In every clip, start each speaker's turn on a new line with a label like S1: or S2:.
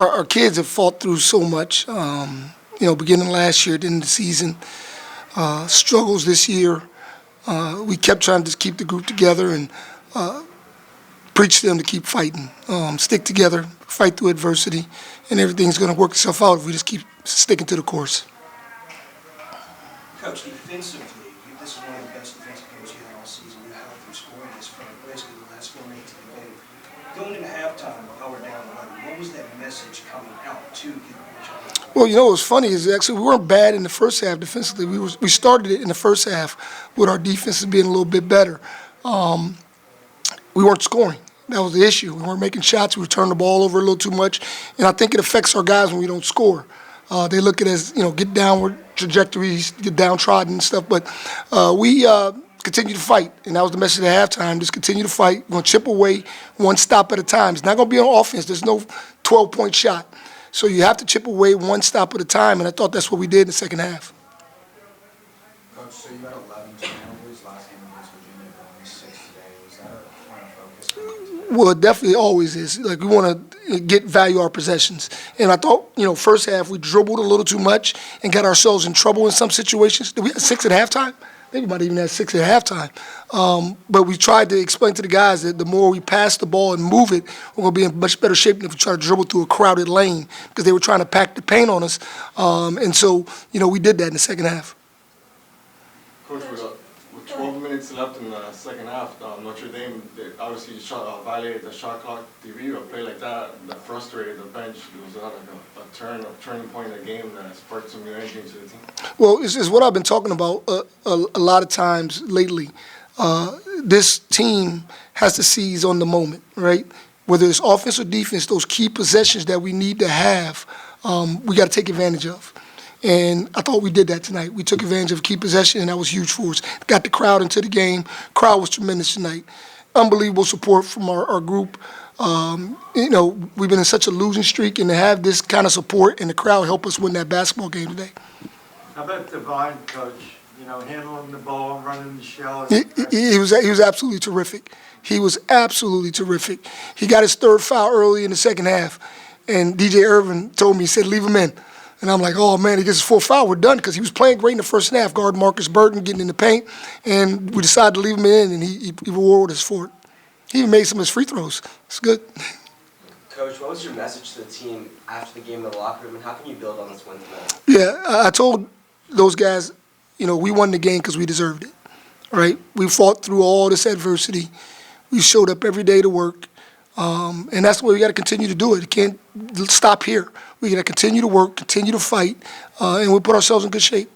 S1: Our kids have fought through so much, beginning last year, at the end of the season, struggles this year. We kept trying to just keep the group together and preach to them to keep fighting, stick together, fight through adversity, and everything's going to work itself out if we just keep sticking to the course.
S2: Coach, defensively, this is one of the best defensive games you had all season. You held through scoring this for basically the last 4 minutes of the game. Going into halftime, y'all were down 11. What was that message coming out to you?
S1: Well, what's funny is actually we weren't bad in the first half defensively. We started it in the first half with our defenses being a little bit better. We weren't scoring. That was the issue. We weren't making shots. We were turning the ball over a little too much, and I think it affects our guys when we don't score. They look at it as get downward trajectories, get downtrodden and stuff. But we continue to fight, and that was the message at halftime. Just continue to fight. We're going to chip away one stop at a time. It's not going to be on offense. There's no 12-point shot. So you have to chip away one stop at a time, and I thought that's what we did in the second half.
S3: Coach, so you had 11 turnovers last game against Virginia, but only 6 today. Was that a point of focus?
S1: Well, it definitely always is. Like, we want to get value our possessions. And I thought, first half we dribbled a little too much and got ourselves in trouble in some situations. Did we have 6 at halftime? I think we might even have 6 at halftime. But we tried to explain to the guys that the more we pass the ball and move it, we're going to be in much better shape than if we try to dribble through a crowded lane because they were trying to pack the paint on us. And so, we did that in the second half.
S4: Coach, with 12 minutes left in the second half, Notre Dame obviously violated the shot clock. To read a play like that frustrated the bench. Was that like a turning point in the game that sparked some new energy into the team?
S1: Well, it's what I've been talking about a lot of times lately. This team has to seize on the moment, right? Whether it's offense or defense, those key possessions that we need to have, we got to take advantage of. And I thought we did that tonight. We took advantage of key possession, and that was huge for us. Got the crowd into the game. Crowd was tremendous tonight. Unbelievable support from our group. We've been in such a losing streak, and to have this kind of support and the crowd help us win that basketball game today.
S5: How about Divine, Coach? Handling the ball, running the shell.
S1: He was absolutely terrific. He was absolutely terrific. He got his 3rd foul early in the second half, and DJ Irvin told me, he said, leave him in. And I'm like, oh, man, he gets his 4th foul. We're done, because he was playing great in the first half, guard Marcus Burton, getting in the paint, and we decided to leave him in, and he rewarded us for it. He even made some of his free throws. It's good.
S6: Coach, what was your message to the team after the game in the locker room, and how can you build on this win tonight?
S1: Yeah, I told those guys, we won the game because we deserved it, right? We fought through all this adversity. We showed up every day to work, and that's the way we got to continue to do it. It can't stop here. We got to continue to work, continue to fight, and we put ourselves in good shape.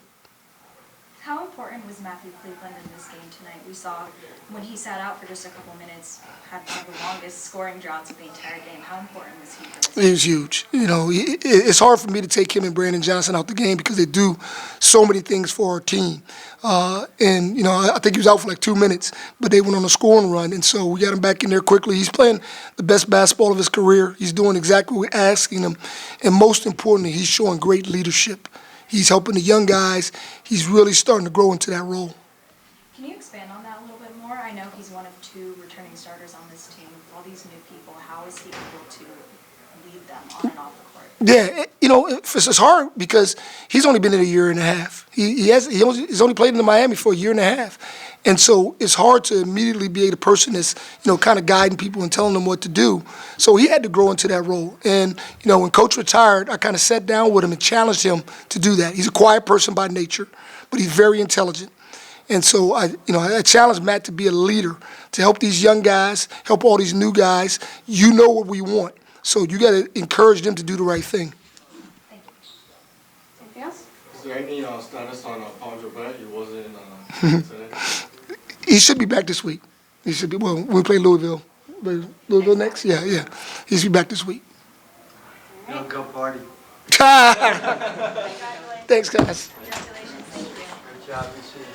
S7: How important was Matthew Cleveland in this game tonight? We saw when he sat out for just a couple minutes, had one of the longest scoring droughts of the entire game. How important was he for this game?
S1: He was huge. It's hard for me to take him and Brandon Johnson out the game because they do so many things for our team. I think he was out for like 2 minutes, but they went on a scoring run, and so we got him back in there quickly. He's playing the best basketball of his career. He's doing exactly what we're asking him, and most importantly, he's showing great leadership. He's helping the young guys. He's really starting to grow into that role.
S7: Can you expand on that a little bit more? I know he's one of 2 returning starters on this team. With all these new people, how is he able to lead them on and off the court?
S1: Yeah, it's hard because he's only been in a year and a half. He's only played in Miami for a year and a half. And so it's hard to immediately be the person that's, kind of guiding people and telling them what to do. So he had to grow into that role. And, when Coach retired, I kind of sat down with him and challenged him to do that. He's a quiet person by nature, but he's very intelligent. And so I challenged Matt to be a leader, to help these young guys, help all these new guys. You know what we want. So you got to encourage them to do the right thing.
S7: Thank you. Anything else?
S4: Is there any status on Paul Jobert? He wasn't today.
S1: He should be back this week. He should be. Well, we play Louisville. Louisville next? Yeah. He should be back this week.
S5: Go party.
S1: Thanks, guys.
S7: Congratulations. Thank you.
S5: Good job.